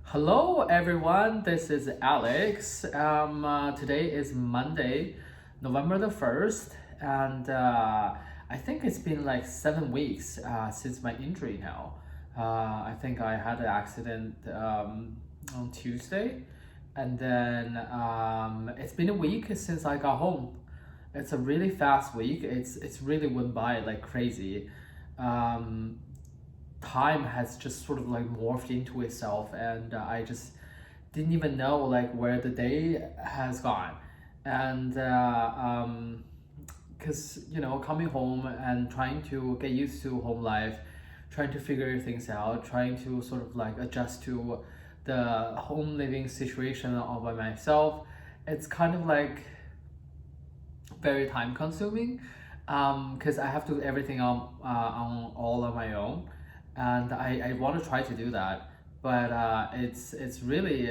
Hello everyone, this is Alex. Today is Monday, November the 1st, and I think it's been like 7 weeks since my injury now. I think I had an accident on Tuesday, and then it's been a week since I got home. It's a really fast week. It's really went by like crazy. Um, Time has just sort of like morphed into itself, and I just didn't even know like where the day has gone. And because coming home and trying to get used to home life, trying to figure things out, trying to sort of like adjust to the home living situation all by myself, it's kind of like very time consuming, because I have to do everything on all on my own, and I want to try to do that, but it's really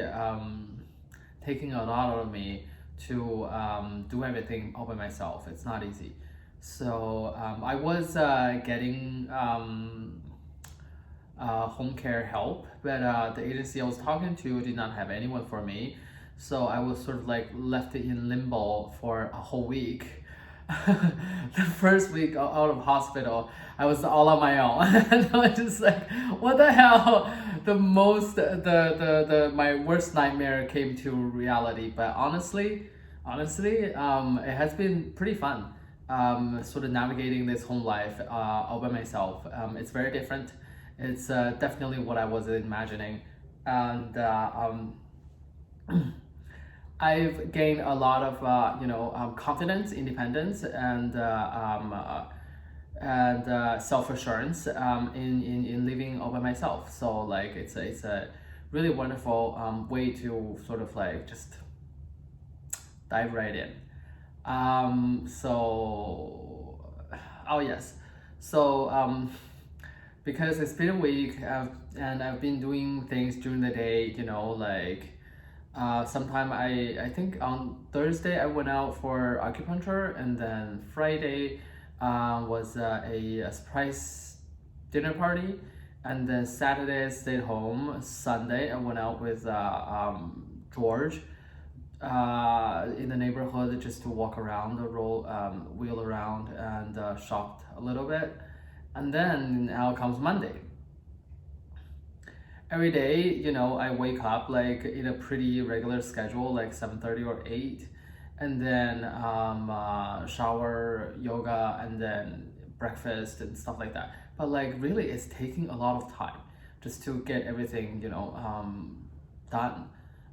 taking a lot out of me to do everything all by myself. It's not easy. So I was getting home care help, but the agency I was talking to did not have anyone for me. So I was sort of like left in limbo for a whole week. The first week out of hospital, I was all on my own. And I was just like, what the hell? The my worst nightmare came to reality. But honestly, it has been pretty fun. Sort of navigating this home life all by myself. It's very different. It's definitely what I was imagining, and I've gained a lot of confidence, independence, and self assurance in living all by myself. So like it's a really wonderful way to sort of like just dive right in. So oh yes, so because it's been a week, and I've been doing things during the day, like sometime I think on Thursday I went out for acupuncture, and then Friday was a surprise dinner party, and then Saturday I stayed home. Sunday I went out with George in the neighborhood just to walk around, wheel around, and shopped a little bit. And then now comes Monday. Every day, I wake up like in a pretty regular schedule, like 7:30 or 8, and then shower, yoga, and then breakfast and stuff like that. But like really, it's taking a lot of time just to get everything, done.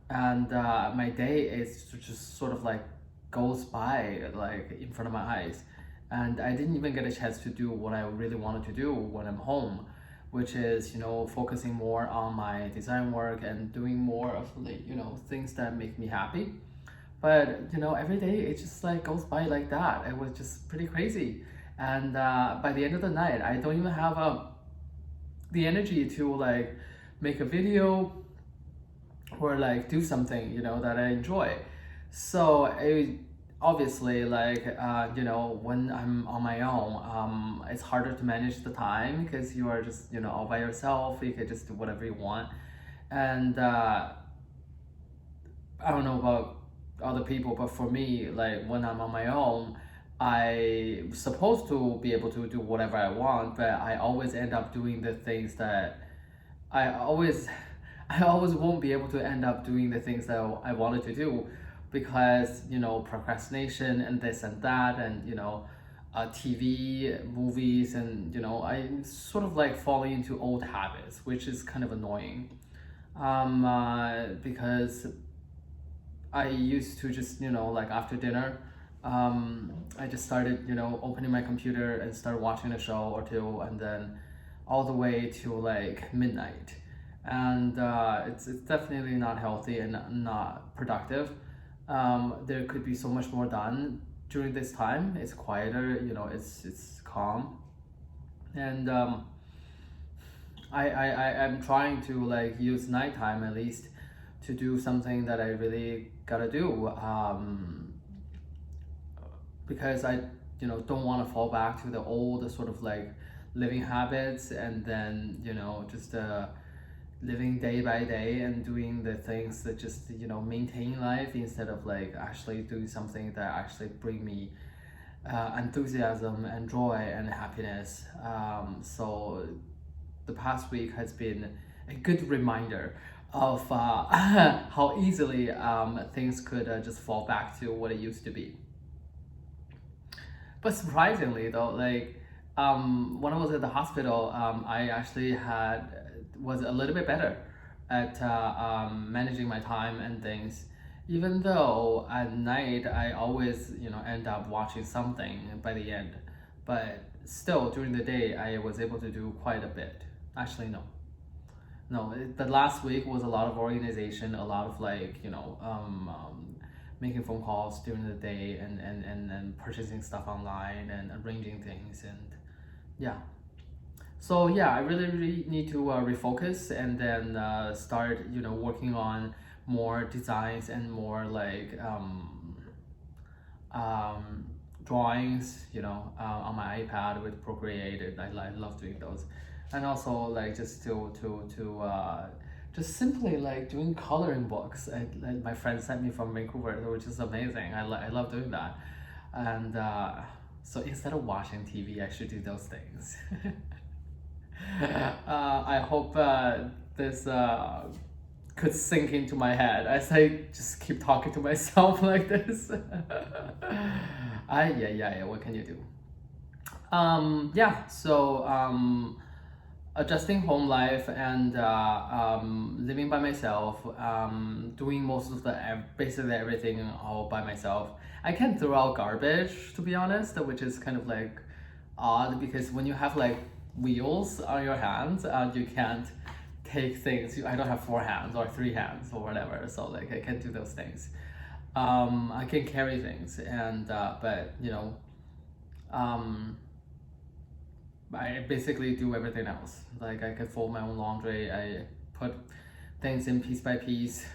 And my day is just sort of like goes by like in front of my eyes, and I didn't even get a chance to do what I really wanted to do when I'm home, which is focusing more on my design work and doing more of like things that make me happy. But every day it just like goes by like that. It was just pretty crazy, and by the end of the night I don't even have the energy to like make a video or like do something that I enjoy. So it obviously like when I'm on my own, it's harder to manage the time because you are just all by yourself. You can just do whatever you want, and I don't know about other people, but for me, like when I'm on my own, I'm supposed to be able to do whatever I want, but I always end up doing the things that I always I always won't be able to end up doing the things that I wanted to do, because procrastination and this and that, and TV, movies, and I sort of like falling into old habits, which is kind of annoying, because I used to just like after dinner, I just started opening my computer and start watching a show or two, and then all the way to like midnight, and it's definitely not healthy and not productive. There could be so much more done during this time. It's quieter, it's calm, and I'm trying to like use nighttime at least to do something that I really gotta do, because I don't want to fall back to the old sort of like living habits, and then just living day by day and doing the things that just maintain life instead of like actually doing something that actually bring me enthusiasm and joy and happiness. So the past week has been a good reminder of how easily things could just fall back to what it used to be. But surprisingly though, like when I was at the hospital, I actually was a little bit better at managing my time and things. Even though at night I always end up watching something by the end, but still during the day I was able to do quite a bit. Actually, no, the last week was a lot of organization, a lot of like making phone calls during the day and purchasing stuff online and arranging things and yeah. So yeah, I really need to refocus and then start working on more designs and more like drawings on my iPad with Procreate. And I love doing those, and also like just to just simply like doing coloring books. My friend sent me from Vancouver, which is amazing. I love doing that, and so instead of watching TV, I should do those things. I hope this could sink into my head as I just keep talking to myself like this. Yeah, what can you do? Yeah, so adjusting home life and living by myself, doing most of basically everything all by myself. I can throw out garbage, to be honest, which is kind of like odd because when you have like wheels on your hands, you can't take things. I don't have 4 hands or 3 hands or whatever, so like I can't do those things. I can carry things and but I basically do everything else. Like I can fold my own laundry, I put things in piece by piece.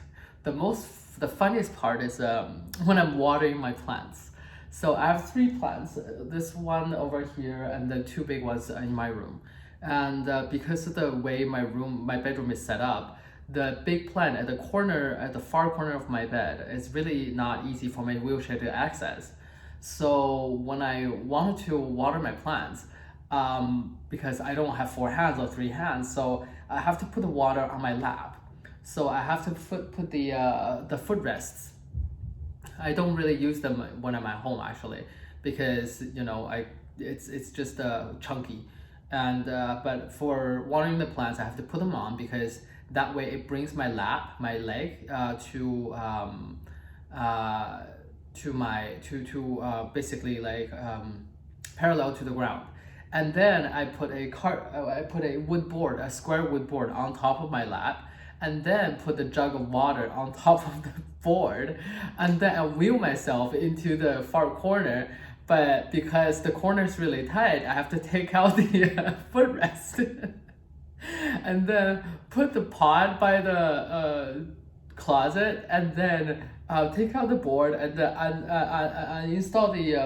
The funniest part is when I'm watering my plants. So I have 3 plants, this one over here and then 2 big ones in my room. And because of the way my bedroom is set up, the big plant at the far corner of my bed is really not easy for my wheelchair to access. So when I wanted to water my plants, because I don't have 4 hands or 3 hands, so I have to put the water on my lap. So I have to put the footrests. I don't really use them when I'm at home actually, because it's just chunky, and but for watering the plants I have to put them on because that way it brings my leg to basically like parallel to the ground, and then I put a wood board, a square wood board on top of my lap, and then put the jug of water on top of the board, and then I wheel myself into the far corner. But because the corner is really tight, I have to take out the footrest and then put the pot by the closet, and then take out the board and install the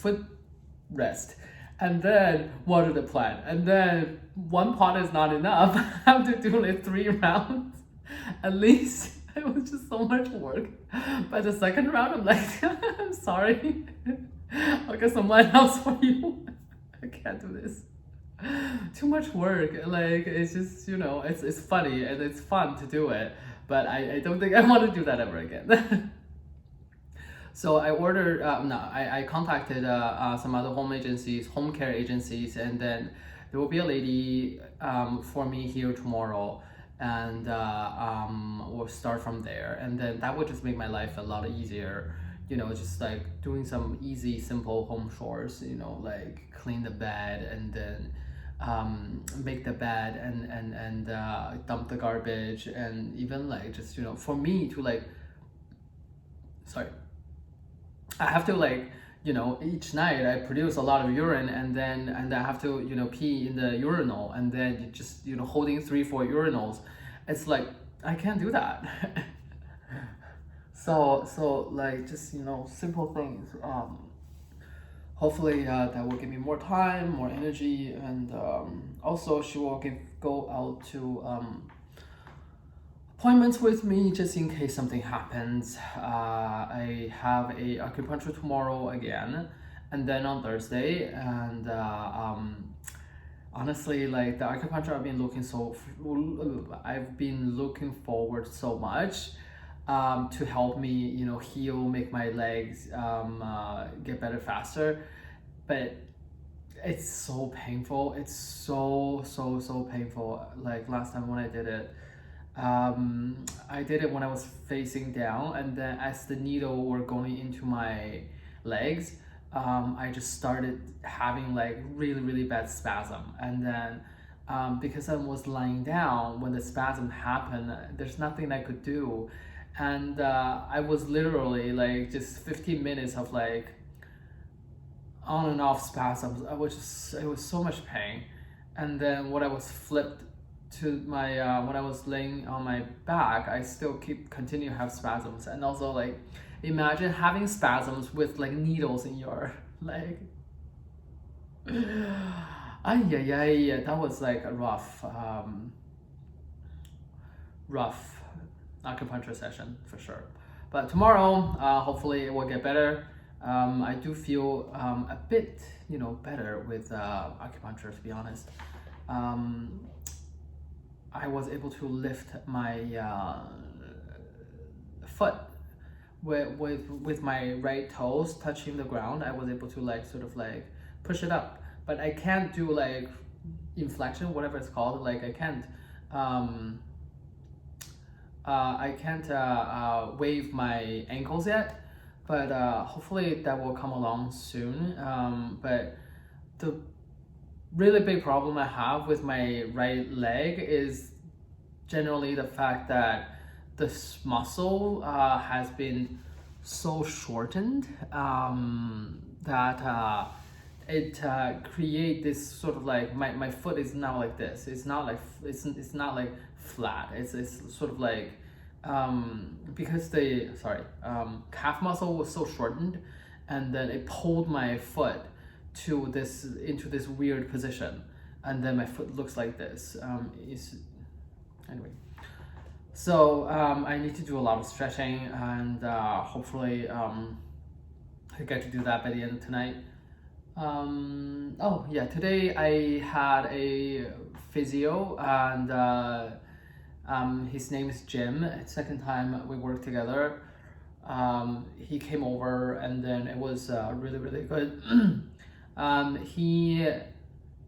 footrest, and then water the plant. And then 1 pot is not enough. I have to do like 3 rounds at least. It was just so much work. By the 2nd round, I'm like, I'm sorry. I'll get someone else for you. I can't do this. Too much work. Like it's just it's funny and it's fun to do it, but I don't think I want to do that ever again. So I ordered, I contacted some other home care agencies, and then there will be a lady for me here tomorrow, and we'll start from there. And then that would just make my life a lot easier, just like doing some easy, simple home chores, like clean the bed and then make the bed and dump the garbage, and even like just for me to like, sorry, I have to like each night I produce a lot of urine, and I have to pee in the urinal, and then just holding 3-4 urinals. It's like I can't do that. so like just simple things. Hopefully that will give me more time, more energy, and also she will give go out to appointments with me just in case something happens. I have a acupuncture tomorrow again, and then on Thursday. And honestly, like the acupuncture, I've been looking forward so much to help me, you know, heal, make my legs get better faster. But it's so painful. It's so painful. Like last time when I did it, I did it when I was facing down, and then as the needle were going into my legs, I just started having like really bad spasm. And then because I was lying down when the spasm happened, there's nothing I could do. And I was literally like just 15 minutes of like on and off spasms. It was so much pain. And then when I was flipped to my when I was laying on my back, I still continue to have spasms. And also like imagine having spasms with like needles in your leg. Yeah, that was like a rough acupuncture session for sure. But tomorrow, hopefully it will get better. I do feel a bit, you know, better with acupuncture, to be honest. I was able to lift my foot with my right toes touching the ground. I was able to like sort of like push it up, but I can't do like inflection, whatever it's called. Like I can't wave my ankles yet, but hopefully that will come along soon. But the really big problem I have with my right leg is generally the fact that this muscle has been so shortened that it create this sort of like my foot is now like this. It's not like it's not like flat. It's sort of like because the calf muscle was so shortened, and then it pulled my foot into this weird position, and then my foot looks like this. Anyway, so I need to do a lot of stretching, and hopefully I get to do that by the end of tonight. Oh yeah, today I had a physio, and his name is Jim. It's the second time we worked together. He came over, and then it was really good. He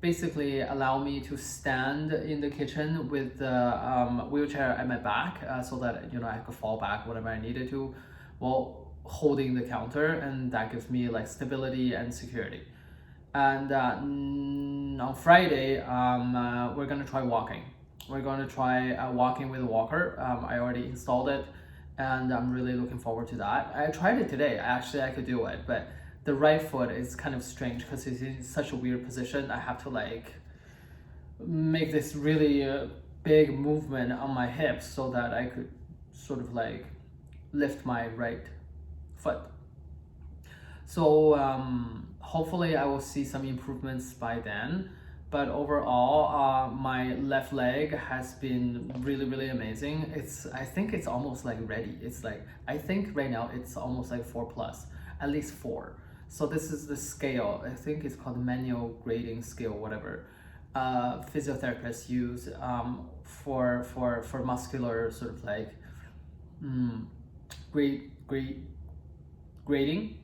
basically allowed me to stand in the kitchen with the wheelchair at my back, so that, you know, I could fall back whenever I needed to, while holding the counter, and that gives me like stability and security. And on Friday, we're gonna try walking. We're going to try walking with a walker. I already installed it, and I'm really looking forward to that. I tried it today. Actually, I could do it, but the right foot is kind of strange because it's in such a weird position. I have to like make this really big movement on my hips so that I could sort of like lift my right foot. So hopefully I will see some improvements by then. But overall, my left leg has been really amazing. I think it's almost like ready. It's like, I think right now it's almost like 4+, at least 4. So this is the scale. I think it's called manual grading scale, whatever. Physiotherapists use for muscular sort of like grading.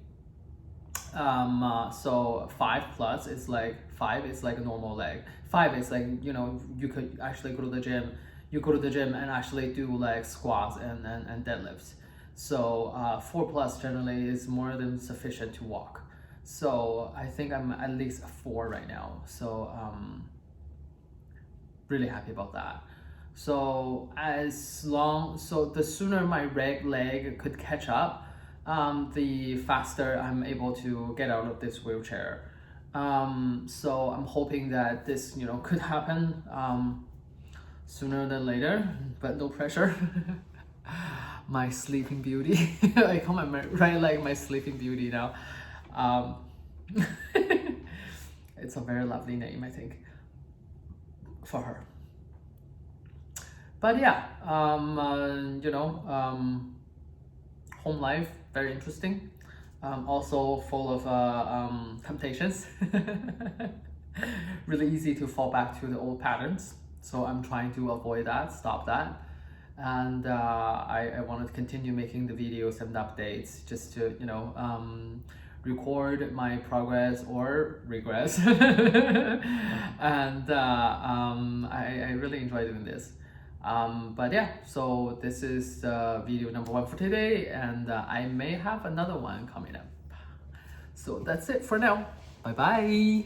So 5+ is like 5 is like a normal leg. 5 is like, you know, you could actually go to the gym. You go to the gym and actually do like squats and deadlifts. So 4+ generally is more than sufficient to walk. So I think I'm at least a 4 right now. So really happy about that. So the sooner my right leg could catch up, the faster I'm able to get out of this wheelchair. So I'm hoping that this, you know, could happen sooner than later, but no pressure. My sleeping beauty. I call my right leg my sleeping beauty now. It's a very lovely name, I think, for her. But yeah, home life, very interesting. Also full of temptations. Really easy to fall back to the old patterns. So I'm trying to avoid that, stop that. And I wanted to continue making the videos and updates just to, record my progress or regress. And I really enjoy doing this. But yeah, so this is video number 1 for today, and I may have another one coming up. So that's it for now. Bye bye.